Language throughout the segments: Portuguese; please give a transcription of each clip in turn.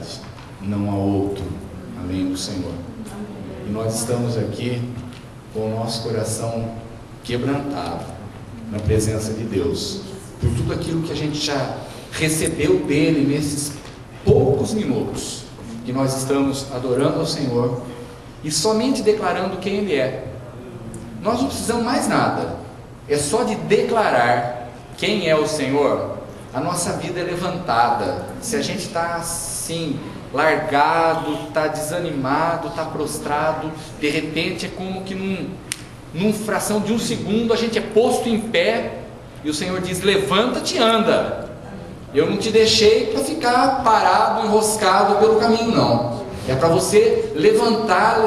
verdade. Não há outro além do Senhor. E nós estamos aqui com o nosso coração quebrantado na presença de Deus, por tudo aquilo que a gente já recebeu dele nesses poucos minutos que nós estamos adorando ao Senhor e somente declarando quem Ele é. Nós não precisamos mais nada, é só de declarar quem é o Senhor, a nossa vida é levantada. Se a gente está assim, largado, está desanimado, está prostrado, de repente é como que num fração de um segundo a gente é posto em pé e o Senhor diz: levanta-te e anda. Eu não te deixei para ficar parado, enroscado pelo caminho, não. É para você levantar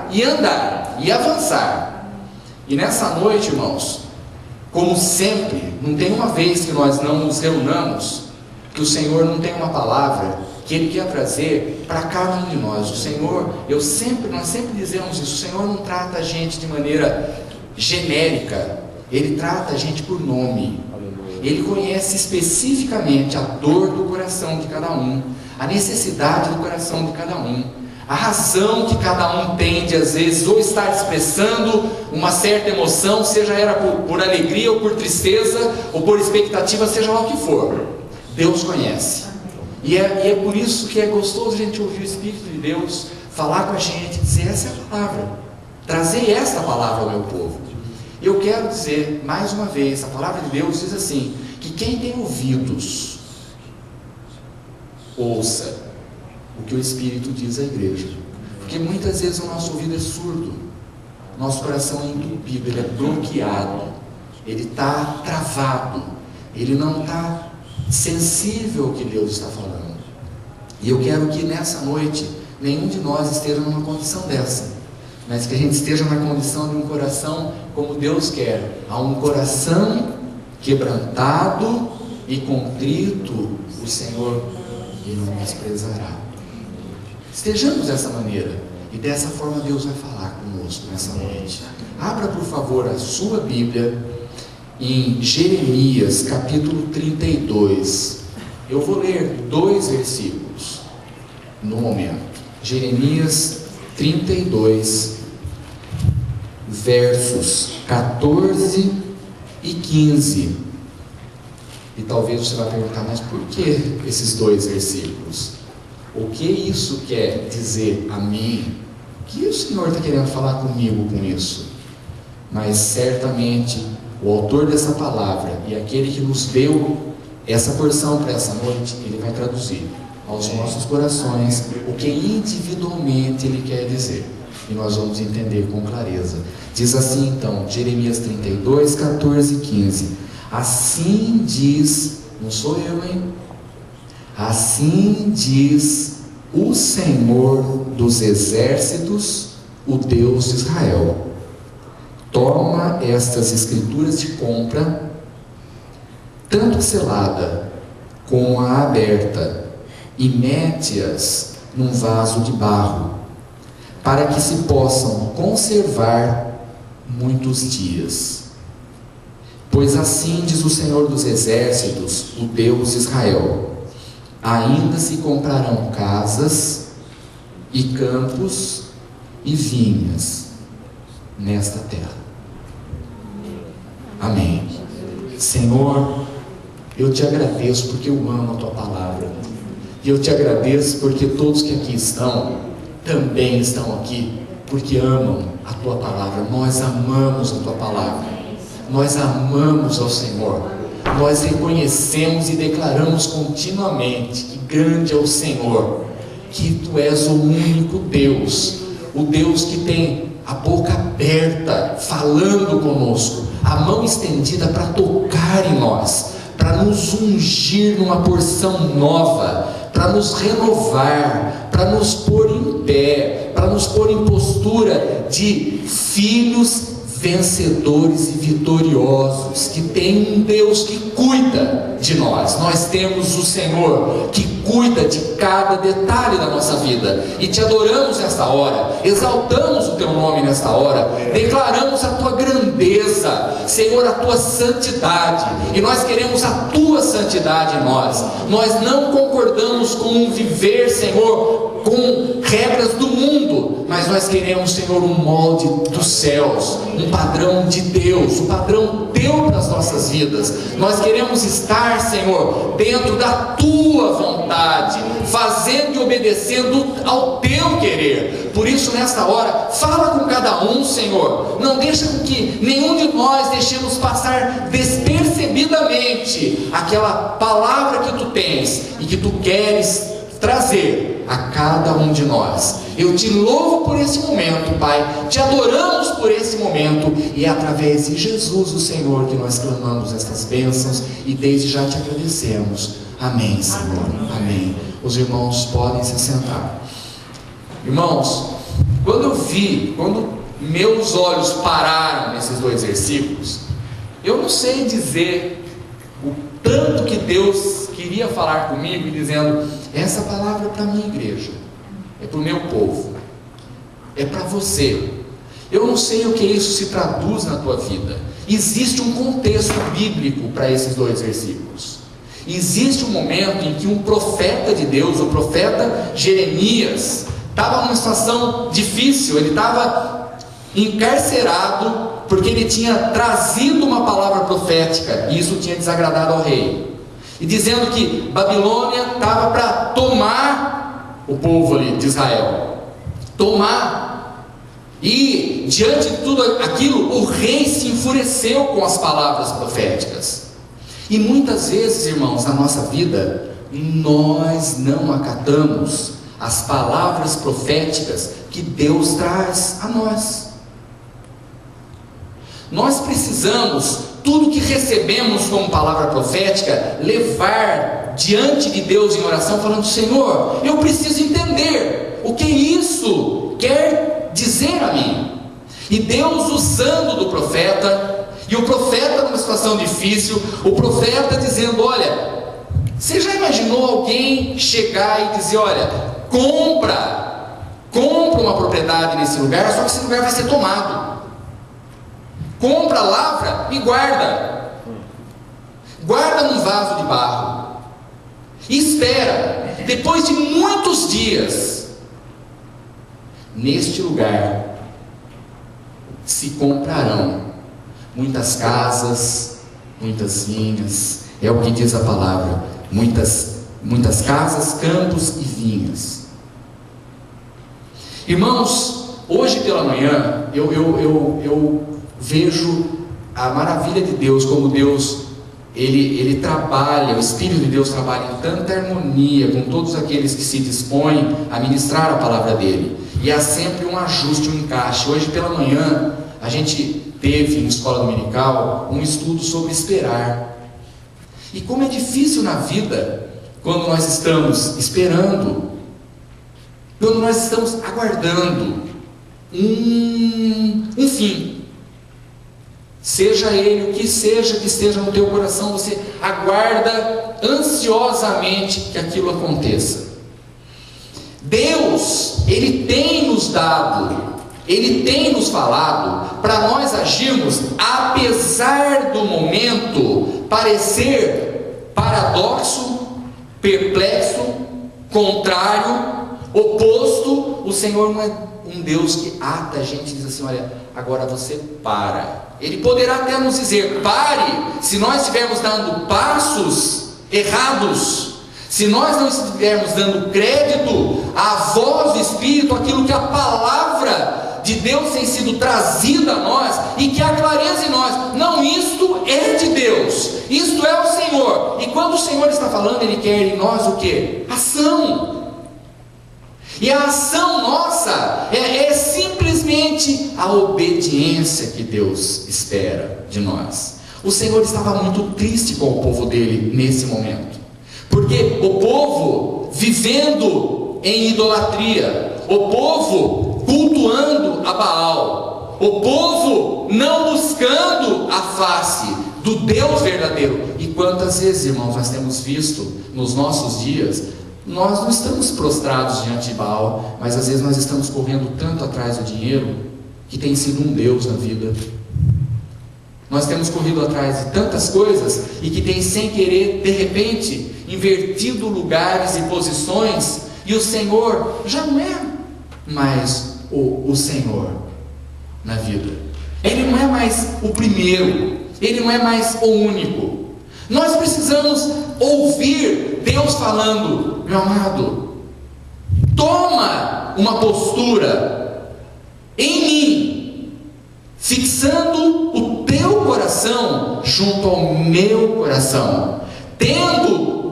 e andar e avançar. E nessa noite, irmãos, como sempre, não tem uma vez que nós não nos reunamos que o Senhor não tem uma palavra que Ele quer trazer para cada um de nós. O Senhor, nós sempre dizemos isso, o Senhor não trata a gente de maneira genérica, Ele trata a gente por nome. Ele conhece especificamente a dor do coração de cada um, a necessidade do coração de cada um, a razão que cada um tem de às vezes ou estar expressando uma certa emoção, seja ela por alegria ou por tristeza ou por expectativa, seja lá o que for. Deus conhece. E é por isso que é gostoso a gente ouvir o Espírito de Deus falar com a gente, dizer: essa é a palavra, trazer esta palavra ao meu povo. Eu quero dizer mais uma vez, a palavra de Deus diz assim, que quem tem ouvidos, ouça o que o Espírito diz à igreja. Porque muitas vezes o nosso ouvido é surdo, nosso coração é entupido, ele é bloqueado, ele está travado, ele não está sensível ao que Deus está falando. E eu quero que nessa noite nenhum de nós esteja numa condição dessa, mas que a gente esteja na condição de um coração como Deus quer, a um coração quebrantado e contrito, o Senhor não desprezará. Estejamos dessa maneira, e dessa forma Deus vai falar conosco nessa noite. Abra por favor a sua Bíblia em Jeremias capítulo 32. Eu vou ler 2 versículos no momento. Jeremias 32, versos 14 e 15. E talvez você vai perguntar: mas por que esses 2 versículos? O que isso quer dizer a mim? O que o Senhor está querendo falar comigo com isso? Mas certamente o autor dessa palavra e aquele que nos deu essa porção para essa noite, ele vai traduzir aos nossos corações o que individualmente ele quer dizer, e nós vamos entender com clareza. Diz assim então, Jeremias 32, 14 e 15: assim diz, não sou eu, hein? Assim diz o Senhor dos exércitos, o Deus de Israel: toma estas escrituras de compra, tanto selada como a aberta, e mete-as num vaso de barro, para que se possam conservar muitos dias. Pois assim diz o Senhor dos exércitos, o Deus de Israel: ainda se comprarão casas e campos e vinhas nesta terra. Amém. Senhor, eu te agradeço porque eu amo a tua palavra, e eu te agradeço porque todos que aqui estão também estão aqui porque amam a tua palavra. Nós amamos a tua palavra, nós amamos ao Senhor, nós reconhecemos e declaramos continuamente que grande é o Senhor, que tu és o único Deus, o Deus que tem a boca aberta, falando conosco, a mão estendida para tocar em nós, para nos ungir numa porção nova, para nos renovar, para nos pôr em pé, para nos pôr em postura de filhos vencedores e vitoriosos, que tem um Deus que cuida de nós. Nós temos o Senhor que cuida de cada detalhe da nossa vida. E te adoramos nesta hora, exaltamos o teu nome nesta hora, declaramos a tua grandeza, Senhor, a tua santidade, e nós queremos a tua santidade em nós. Nós não concordamos com um viver, Senhor, com regras do mundo, mas nós queremos, Senhor, um molde dos céus, um padrão de Deus, um padrão teu para as nossas vidas. Nós queremos estar, Senhor, dentro da tua vontade, fazendo e obedecendo ao teu querer. Por isso, nesta hora, fala com cada um, Senhor. Não deixa com que nenhum de nós deixemos passar despercebidamente aquela palavra que tu tens e que tu queres trazer a cada um de nós. Eu te louvo por esse momento, Pai, te adoramos por esse momento, e é através de Jesus, o Senhor, que nós clamamos estas bênçãos, e desde já te agradecemos. Amém, Senhor. Amém. Os irmãos podem se sentar. Irmãos, quando meus olhos pararam nesses 2 versículos, eu não sei dizer o tanto que Deus queria falar comigo, e dizendo: essa palavra é para a minha igreja, é para o meu povo, é para você. Eu não sei o que isso se traduz na tua vida. Existe um contexto bíblico para esses 2 versículos. Existe um momento em que um profeta de Deus, o profeta Jeremias, estava numa situação difícil. Ele estava encarcerado porque ele tinha trazido uma palavra profética, e isso tinha desagradado ao rei, e dizendo que Babilônia estava para tomar o povo ali de Israel, tomar. E diante de tudo aquilo, o rei se enfureceu com as palavras proféticas. E muitas vezes, irmãos, na nossa vida, nós não acatamos as palavras proféticas que Deus traz a nós. Nós precisamos, tudo que recebemos como palavra profética, levar diante de Deus em oração, falando: Senhor, eu preciso entender o que isso quer dizer a mim. E Deus usando do profeta, e o profeta numa situação difícil, o profeta dizendo: olha, você já imaginou alguém chegar e dizer: olha, compra uma propriedade nesse lugar, só que esse lugar vai ser tomado. Compra, lavra e guarda num vaso de barro, e espera, depois de muitos dias, neste lugar se comprarão muitas casas, muitas vinhas. É o que diz a palavra: muitas casas, campos e vinhas. Irmãos, hoje pela manhã eu vejo a maravilha de Deus, como Deus ele trabalha, o Espírito de Deus trabalha em tanta harmonia com todos aqueles que se dispõem a ministrar a palavra dele, e há sempre um ajuste, um encaixe. Hoje pela manhã a gente teve em escola dominical um estudo sobre esperar, e como é difícil na vida quando nós estamos esperando, quando nós estamos aguardando um fim. Seja ele o que seja que esteja no teu coração, você aguarda ansiosamente que aquilo aconteça. Deus, Ele tem nos dado, Ele tem nos falado para nós agirmos, apesar do momento parecer paradoxo, perplexo, contrário, oposto. O Senhor não é um Deus que ata a gente e diz assim: olha, agora você para. Ele poderá até nos dizer: pare, se nós estivermos dando passos errados, se nós não estivermos dando crédito à voz do Espírito, aquilo que a palavra de Deus tem sido trazida a nós, e que há clareza em nós: não, isto é de Deus, isto é o Senhor. E quando o Senhor está falando, Ele quer em nós o quê? Ação. E a ação nossa é simplesmente a obediência que Deus espera de nós. O Senhor estava muito triste com o povo dele nesse momento, porque o povo vivendo em idolatria, o povo cultuando a Baal, o povo não buscando a face do Deus verdadeiro. E quantas vezes, irmãos, nós temos visto nos nossos dias nós não estamos prostrados diante de Baal, mas às vezes nós estamos correndo tanto atrás do dinheiro, que tem sido um Deus na vida. Nós temos corrido atrás de tantas coisas, e que tem sem querer, de repente, invertido lugares e posições, e o Senhor já não é mais o Senhor na vida. Ele não é mais o primeiro, Ele não é mais o único. Nós precisamos ouvir Deus falando: meu amado, toma uma postura em mim, fixando o teu coração junto ao meu coração,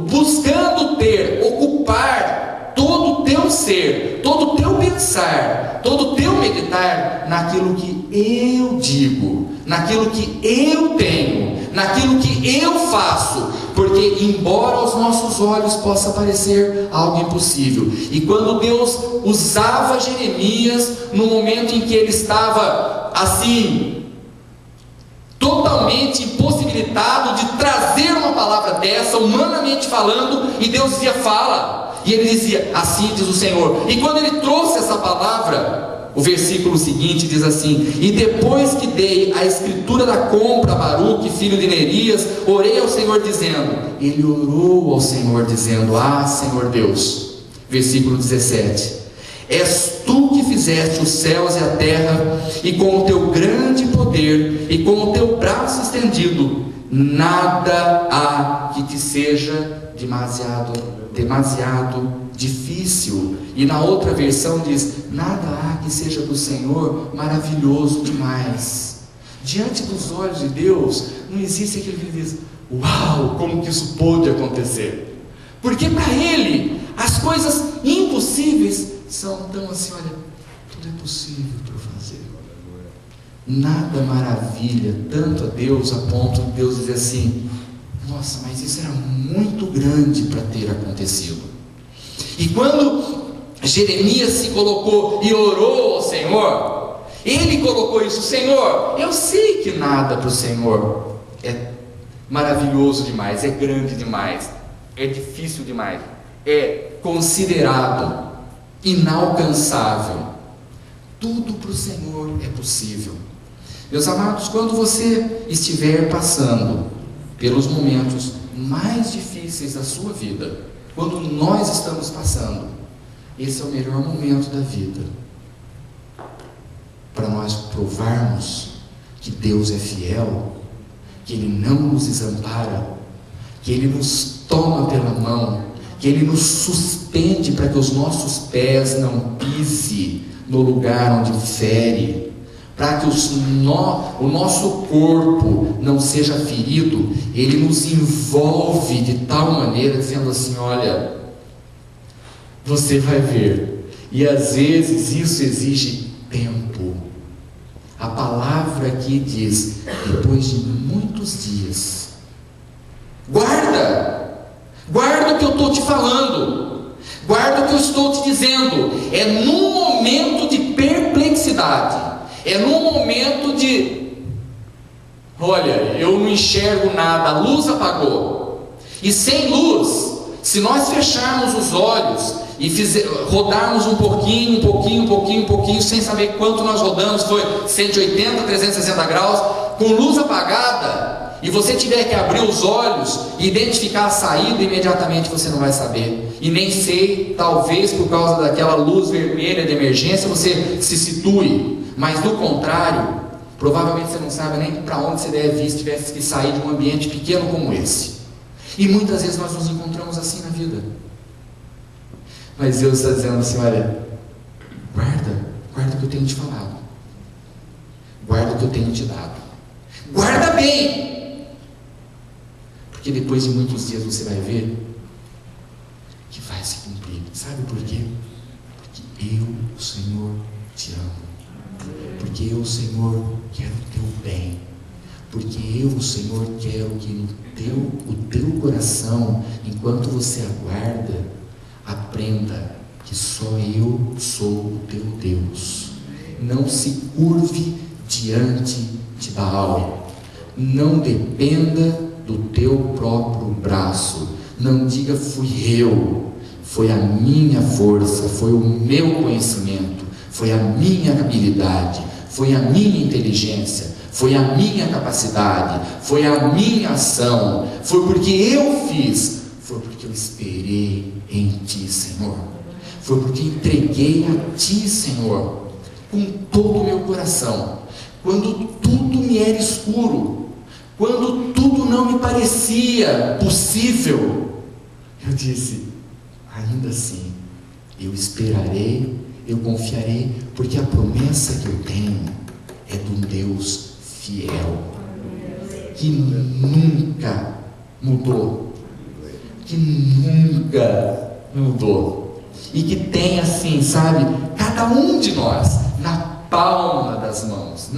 buscando ocupar todo o teu ser, todo o teu pensar, todo o teu meditar naquilo que eu digo, naquilo que eu tenho, naquilo que eu faço, porque embora aos nossos olhos possa parecer algo impossível, e quando Deus usava Jeremias no momento em que ele estava assim, totalmente impossibilitado de trazer uma palavra dessa, humanamente falando, e Deus dizia: fala. E ele dizia: assim diz o Senhor. E quando ele trouxe essa palavra, o versículo seguinte diz assim: e depois que dei a escritura da compra a Baruque, filho de Nerias, orei ao Senhor dizendo. Ele orou ao Senhor dizendo: ah, Senhor Deus. Versículo 17: és tu que fizeste os céus e a terra, e com o teu grande poder, e com o teu braço estendido, nada há que te seja demasiado difícil. E na outra versão diz: nada há que seja do Senhor maravilhoso demais. Diante dos olhos de Deus não existe aquele que diz: uau, como que isso pôde acontecer? Porque para Ele as coisas impossíveis são tão assim: olha, tudo é possível para fazer. Nada maravilha tanto a Deus a ponto de Deus dizer assim: nossa, mas isso era muito grande para ter acontecido. E quando Jeremias se colocou e orou ao Senhor, ele colocou isso: Senhor, eu sei que nada para o Senhor é maravilhoso demais, é grande demais, é difícil demais, é considerado inalcançável. Tudo para o Senhor é possível. Meus amados, quando você estiver passando pelos momentos mais difíceis da sua vida, quando nós estamos passando, esse é o melhor momento da vida para nós provarmos que Deus é fiel, que Ele não nos desampara, que Ele nos toma pela mão, que Ele nos suspende para que os nossos pés não pisem no lugar onde fere, para que o nosso corpo não seja ferido. Ele nos envolve de tal maneira, dizendo assim: olha, você vai ver. E às vezes isso exige tempo. A palavra aqui diz: depois de muitos dias. Guarda o que eu estou te falando, guarda o que eu estou te dizendo. É num momento de perplexidade, é num momento de: olha, eu não enxergo nada, a luz apagou. E sem luz, se nós fecharmos os olhos e rodarmos um pouquinho, sem saber quanto nós rodamos, foi 180, 360 graus, com luz apagada, e você tiver que abrir os olhos e identificar a saída, imediatamente você não vai saber. E nem sei, talvez por causa daquela luz vermelha de emergência você se situe, mas do contrário, provavelmente você não sabe nem para onde você deve ir se tivesse que sair de um ambiente pequeno como esse. E muitas vezes nós nos encontramos assim na vida. Mas Deus está dizendo assim: olha, guarda o que eu tenho te falado, guarda o que eu tenho te dado, guarda bem, porque depois de muitos dias você vai ver que vai se cumprir. Sabe por quê? Porque eu, o Senhor, te amo, porque eu, o Senhor, quero o teu bem, porque eu, o Senhor, quero que o teu coração, enquanto você aguarda, aprenda que só eu sou o teu Deus. Não se curve diante de Baal, não dependa do teu próprio braço, não diga fui eu, foi a minha força, foi o meu conhecimento, foi a minha habilidade, foi a minha inteligência, foi a minha capacidade, foi a minha ação, foi porque eu fiz, foi porque eu esperei em Ti, Senhor, foi porque entreguei a Ti, Senhor, com todo o meu coração, quando tudo me era escuro, quando tudo não me parecia possível, eu disse: ainda assim, eu esperarei, eu confiarei, porque a promessa que eu tenho é de um Deus fiel, que nunca mudou, e que tem assim, sabe, cada um de nós na palma das mãos,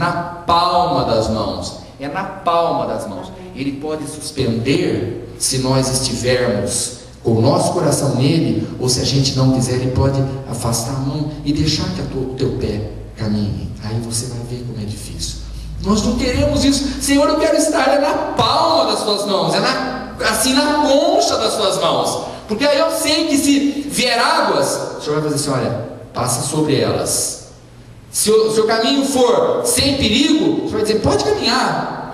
é na palma das mãos. Ele pode suspender se nós estivermos com o nosso coração nele, ou se a gente não quiser, ele pode afastar a mão e deixar que o teu pé caminhe. Aí você vai ver como é difícil. Nós não queremos isso. Senhor, eu quero estar na palma das tuas mãos, assim na concha das tuas mãos, porque aí eu sei que se vier águas, o Senhor vai fazer assim: olha, passa sobre elas. Se o seu caminho for sem perigo, o Senhor vai dizer: pode caminhar,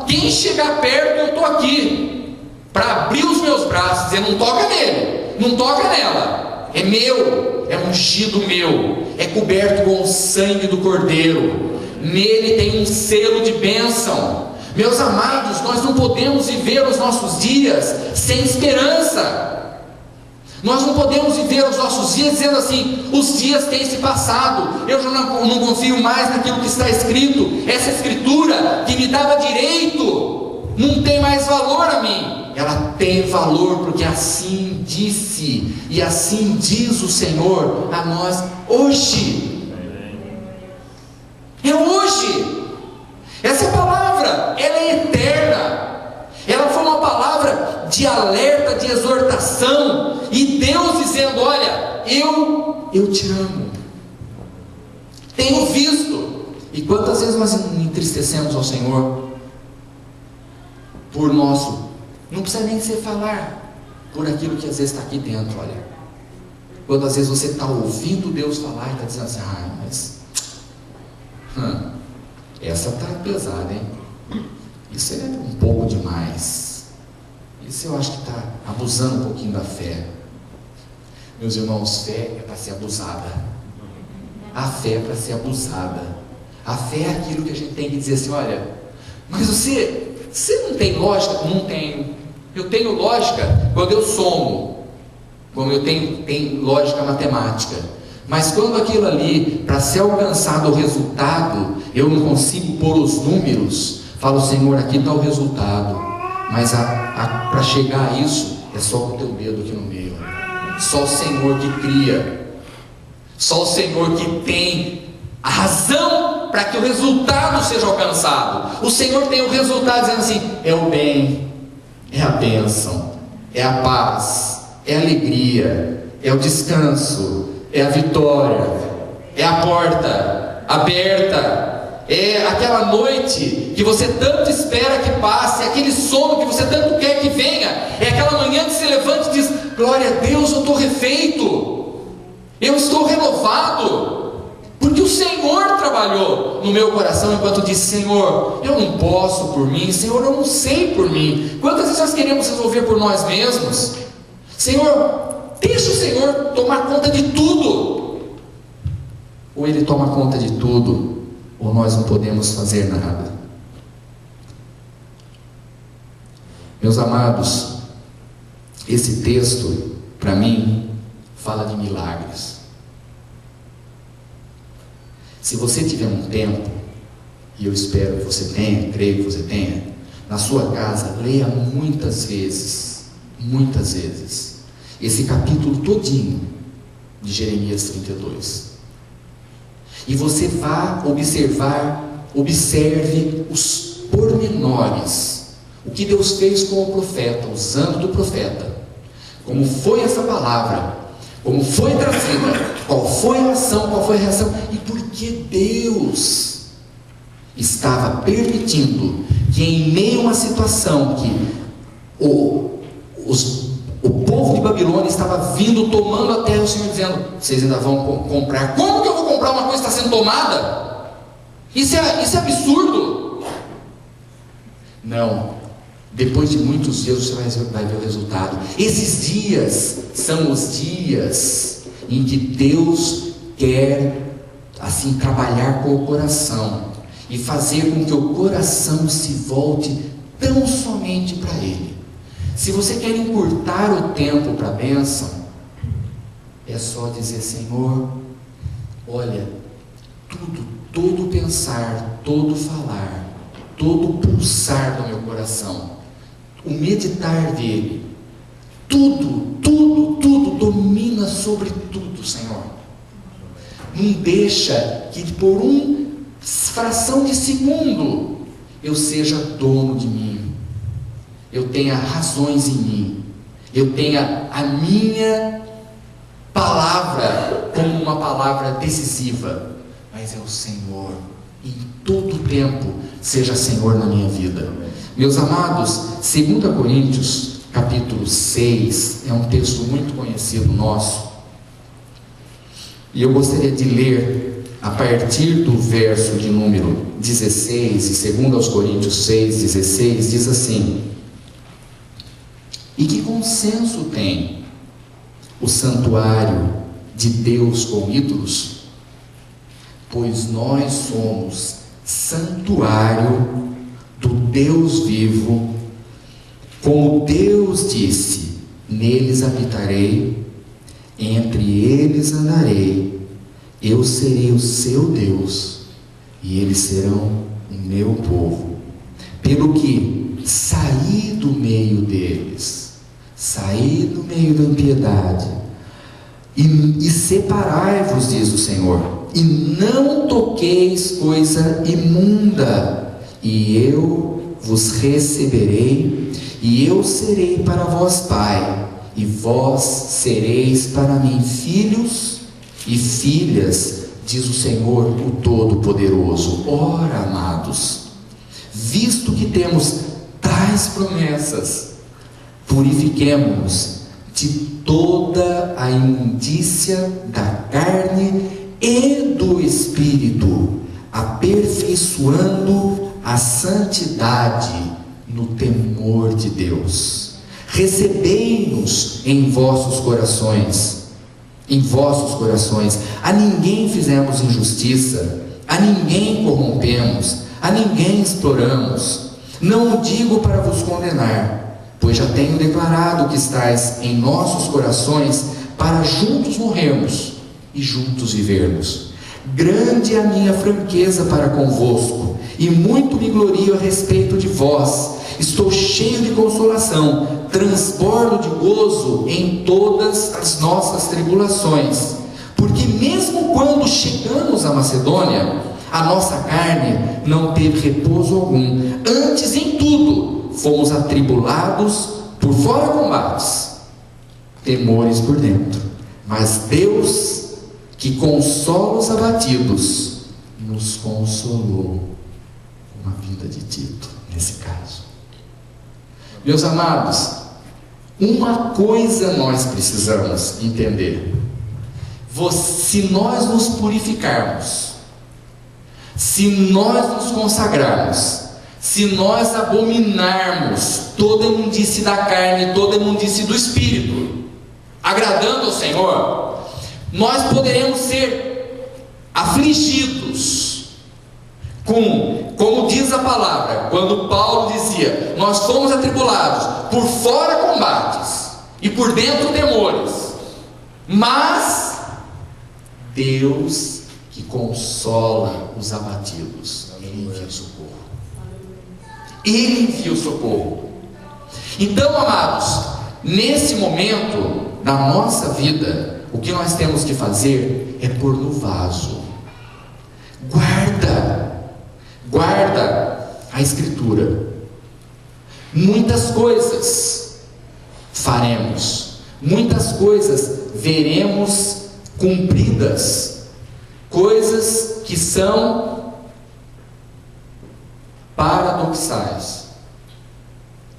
quem chegar perto, eu estou aqui para abrir os meus braços, dizer: não toca nele, não toca nela, é meu, é ungido meu, é coberto com o sangue do Cordeiro, nele tem um selo de bênção. Meus amados, nós não podemos viver os nossos dias sem esperança. Nós não podemos viver os nossos dias dizendo assim: os dias têm se passado, eu já não confio mais naquilo que está escrito, essa escritura que me dava direito não tem mais valor a mim. Ela tem valor porque assim disse e assim diz o Senhor a nós hoje. É hoje. Essa palavra, ela é eterna. Ela foi uma palavra de alerta, de exortação, e Deus dizendo: olha, eu te amo, tenho visto. E quantas vezes nós entristecemos ao Senhor por nosso, não precisa nem ser falar, por aquilo que às vezes está aqui dentro. Olha, quando às vezes você está ouvindo Deus falar e está dizendo assim: mas essa está pesada, hein? Isso é um pouco demais. Isso eu acho que está abusando um pouquinho da fé. Meus irmãos, fé é para ser abusada. A fé é para ser abusada. A fé é aquilo que a gente tem que dizer assim: olha, mas você não tem lógica? Não tenho. Eu tenho lógica quando eu somo, como eu tenho lógica matemática. Mas quando aquilo ali, para ser alcançado o resultado, eu não consigo pôr os números, falo: Senhor, aqui está o resultado, mas para chegar a isso, é só com o teu dedo aqui no meio. Só o Senhor que cria, só o Senhor que tem a razão para que o resultado seja alcançado. O Senhor tem o resultado dizendo assim: é o bem, é a bênção, é a paz, é a alegria, é o descanso, é a vitória, é a porta aberta, é aquela noite que você tanto espera que passe, aquele sono que você tanto quer que venha, é aquela manhã que se levanta e diz: glória a Deus, eu estou refeito, eu estou renovado, porque o Senhor trabalhou no meu coração enquanto disse: Senhor, eu não posso por mim, Senhor, eu não sei por mim. Quantas vezes nós queremos resolver por nós mesmos? Senhor, deixa o Senhor tomar conta de tudo. Ou Ele toma conta de tudo, ou nós não podemos fazer nada. Meus amados, esse texto, para mim, fala de milagres. Se você tiver um tempo, e eu espero que você tenha, creio que você tenha, na sua casa, leia muitas vezes, esse capítulo todinho de Jeremias 32. E você vá observe os pormenores, o que Deus fez com o profeta, usando do profeta, como foi essa palavra, como foi trazida, qual foi a ação, qual foi a reação, e por que Deus estava permitindo que, em meio a uma situação que O povo de Babilônia estava vindo, tomando a terra, o Senhor dizendo: vocês ainda vão comprar? Como que eu vou comprar uma coisa que está sendo tomada? Isso é absurdo. Não, depois de muitos dias você vai ver o resultado. Esses dias são os dias em que Deus quer assim trabalhar com o coração e fazer com que o coração se volte tão somente para Ele. Se você quer encurtar o tempo para a bênção, é só dizer: Senhor, olha, todo pensar, todo falar, todo pulsar do meu coração, o meditar dele, tudo domina sobre tudo, Senhor. Não deixa que por uma fração de segundo eu seja dono de mim, eu tenha razões em mim, eu tenha a minha palavra como uma palavra decisiva, mas é o Senhor, em todo o tempo, seja Senhor na minha vida. Meus amados, 2 Coríntios, capítulo 6, é um texto muito conhecido nosso, e eu gostaria de ler a partir do verso de número 16, e 2 Coríntios 6, 16, diz assim: e que consenso tem o santuário de Deus com ídolos? Pois nós somos santuário do Deus vivo, como Deus disse: neles habitarei, entre eles andarei, eu serei o seu Deus, e eles serão o meu povo. Pelo que saí do meio deles, saí do meio da impiedade, e separai-vos, diz o Senhor, e não toqueis coisa imunda, e eu vos receberei, e eu serei para vós pai, e vós sereis para mim filhos e filhas, diz o Senhor, o Todo-Poderoso. Ora, amados, visto que temos tais promessas, purifiquemo-nos de toda a imundícia da carne e do espírito, aperfeiçoando a santidade no temor de Deus. Recebei-nos em vossos corações, a ninguém fizemos injustiça, a ninguém corrompemos, a ninguém exploramos. Não o digo para vos condenar, pois já tenho declarado que estáis em nossos corações, para juntos morrermos e juntos vivermos. Grande é a minha franqueza para convosco, e muito me glorio a respeito de vós. Estou cheio de consolação, transbordo de gozo em todas as nossas tribulações, porque mesmo quando chegamos à Macedônia, a nossa carne não teve repouso algum. Antes, em tudo, fomos atribulados, por fora combates, temores por dentro. Mas Deus, que consola os abatidos, nos consolou com a vida de Tito, nesse caso. Meus amados, uma coisa nós precisamos entender: se nós nos purificarmos, se nós nos consagrarmos, se nós abominarmos toda a imundície da carne, toda a imundície do espírito, agradando ao Senhor, nós poderemos ser afligidos como diz a palavra, quando Paulo dizia: nós fomos atribulados, por fora combates e por dentro temores, mas Deus que consola os abatidos, Ele envia o socorro. Ele envia o socorro. Então, amados, nesse momento da nossa vida, o que nós temos que fazer é pôr no vaso. Guarda a Escritura. Muitas coisas faremos, muitas coisas veremos cumpridas, coisas que são paradoxais,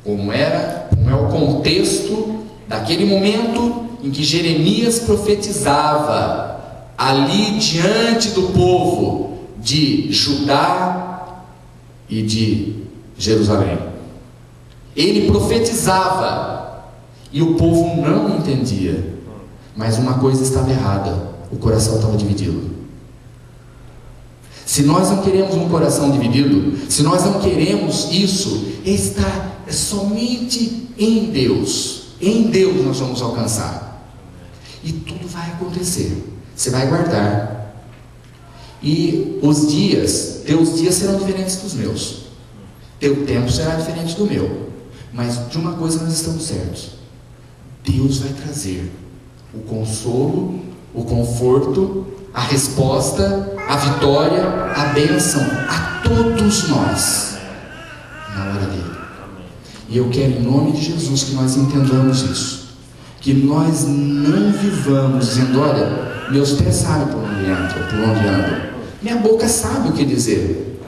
como é o contexto daquele momento em que Jeremias profetizava ali diante do povo de Judá e de Jerusalém. Ele profetizava e o povo não entendia, mas uma coisa estava errada: o coração estava dividido. Se nós não queremos um coração dividido, se nós não queremos isso, está somente em Deus. Em Deus nós vamos alcançar. E tudo vai acontecer. Você vai guardar. E os dias, teus dias serão diferentes dos meus. Teu tempo será diferente do meu. Mas de uma coisa nós estamos certos: Deus vai trazer o consolo, o conforto, a resposta, a vitória, a bênção a todos nós na hora dele. E eu quero, em nome de Jesus, que nós entendamos isso, que nós não vivamos dizendo: olha, meus pés sabem por onde entram, por onde andam, minha boca sabe o que dizer,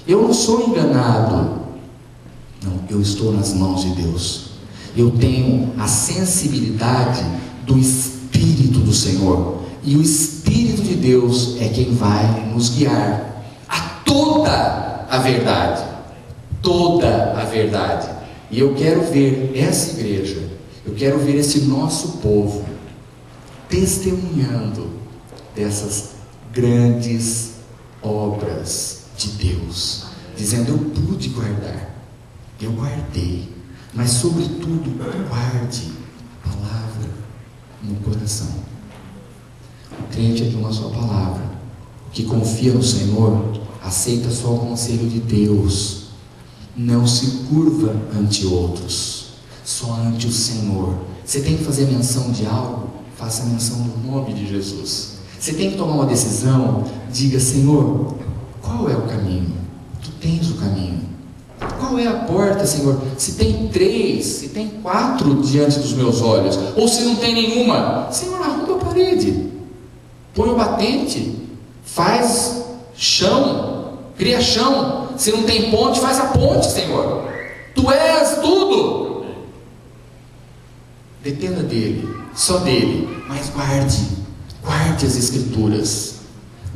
eu não sou enganado. Não, eu estou nas mãos de Deus. Eu tenho a sensibilidade do Espírito do Senhor, e o Espírito de Deus é quem vai nos guiar a toda a verdade. Toda a verdade. E eu quero ver essa igreja, eu quero ver esse nosso povo testemunhando dessas grandes obras de Deus, dizendo: eu pude guardar, eu guardei, mas sobretudo guarde a palavra no coração. O crente é de uma só palavra. O que confia no Senhor aceita só o conselho de Deus, não se curva ante outros, só ante o Senhor. Você tem que fazer menção de algo, faça menção do nome de Jesus. Você tem que tomar uma decisão, diga: Senhor, qual é o caminho? Tu tens o caminho. Qual é a porta, Senhor? Se tem 3, se tem 4 diante dos meus olhos, ou se não tem nenhuma, Senhor, arruma a parede, põe o batente, faz chão, cria chão. Se não tem ponte, faz a ponte, Senhor. Tu és tudo. Dependa dele, só dele. Mas guarde as Escrituras.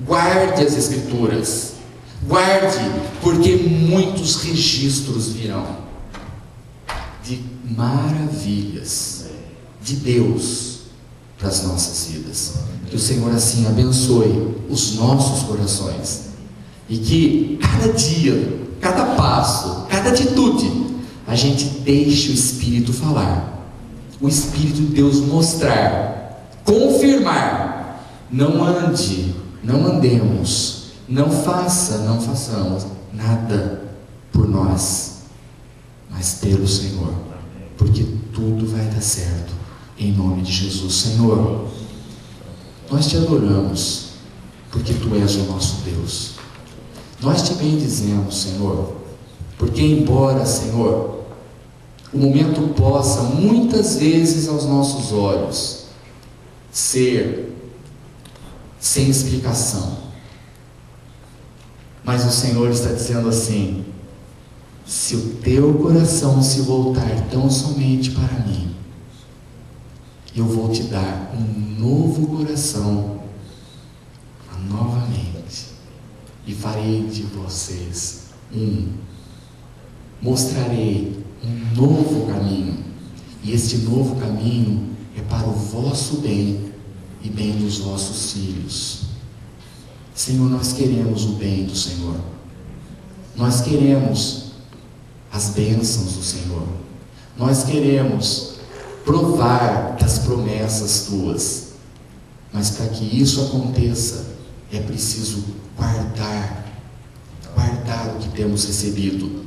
Guarde as Escrituras. Guarde, porque muitos registros virão de maravilhas de Deus para as nossas vidas. Que o Senhor assim abençoe os nossos corações, e que cada dia, cada passo, cada atitude, a gente deixe o Espírito falar, o Espírito de Deus mostrar, confirmar. Não andemos, não façamos nada por nós, mas pelo Senhor, porque tudo vai dar certo, em nome de Jesus. Senhor, nós te adoramos, porque tu és o nosso Deus. Nós te bendizemos, Senhor, porque embora, Senhor, o momento possa muitas vezes aos nossos olhos ser sem explicação, mas o Senhor está dizendo assim: se o teu coração se voltar tão somente para mim, eu vou te dar um novo coração novamente, e farei de vocês mostrarei um novo caminho, e este novo caminho é para o vosso bem e bem dos vossos filhos. Senhor, nós queremos o bem do Senhor, nós queremos as bênçãos do Senhor, nós queremos provar das promessas tuas, mas para que isso aconteça é preciso guardar o que temos recebido,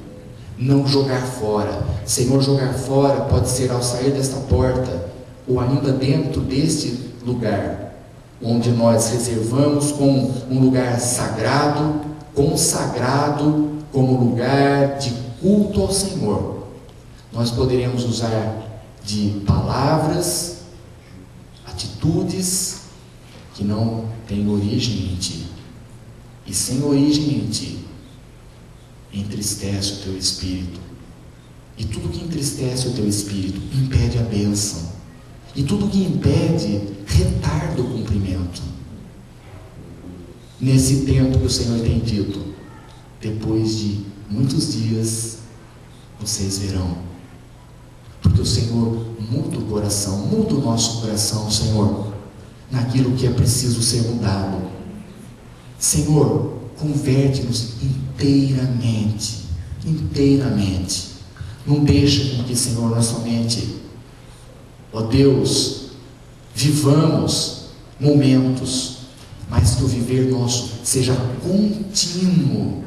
não jogar fora. Senhor, jogar fora pode ser ao sair desta porta, ou ainda dentro deste lugar, onde nós reservamos como um lugar sagrado, consagrado, como lugar de culto ao Senhor. Nós poderemos usar de palavras, atitudes que não têm origem em ti, e sem origem em ti entristece o teu espírito, e tudo que entristece o teu espírito impede a bênção. E tudo que impede, retarda o cumprimento. Nesse tempo que o Senhor tem dito, depois de muitos dias, vocês verão. Porque o Senhor muda o coração, muda o nosso coração, Senhor, naquilo que é preciso ser mudado. Senhor, converte-nos inteiramente, inteiramente. Não deixa com que, Senhor, nós somente, ó Deus, vivamos momentos, mas que o viver nosso seja contínuo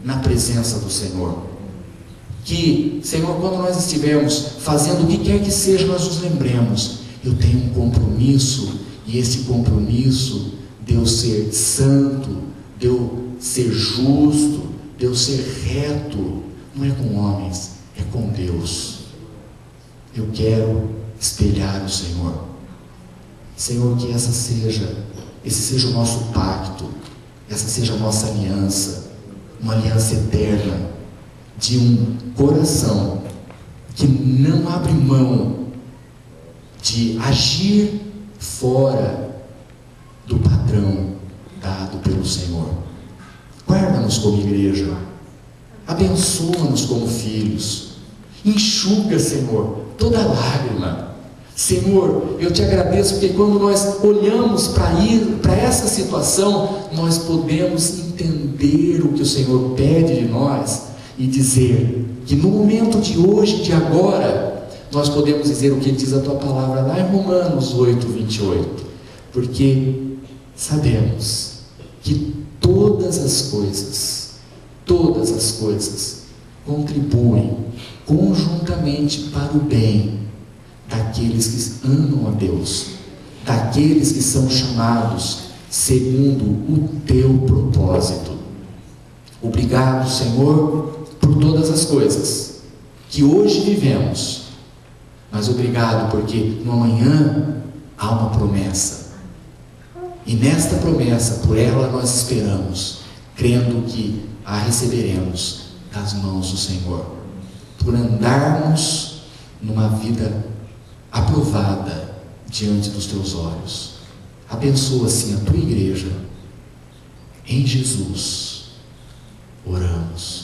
na presença do Senhor. Que, Senhor, quando nós estivermos fazendo o que quer que seja, nós nos lembremos, eu tenho um compromisso, e esse compromisso de eu ser santo, de eu ser justo, de eu ser reto, não é com homens, é com Deus. Eu quero espelhar o Senhor. Senhor, que esse seja o nosso pacto, essa seja a nossa aliança, uma aliança eterna, de um coração que não abre mão de agir fora do padrão dado pelo Senhor. Guarda-nos como igreja, abençoa-nos como filhos, enxuga, Senhor, toda lágrima. Senhor, eu te agradeço porque quando nós olhamos para essa situação, nós podemos entender o que o Senhor pede de nós e dizer que no momento de hoje, de agora, nós podemos dizer o que diz a tua palavra lá em Romanos 8, 28, porque sabemos que todas as coisas contribuem conjuntamente para o bem daqueles que amam a Deus, daqueles que são chamados segundo o teu propósito. Obrigado, Senhor, por todas as coisas que hoje vivemos, mas obrigado porque no amanhã há uma promessa, e nesta promessa, por ela nós esperamos, crendo que a receberemos das mãos do Senhor, por andarmos numa vida aprovada diante dos teus olhos. Abençoa assim a tua igreja, em Jesus oramos.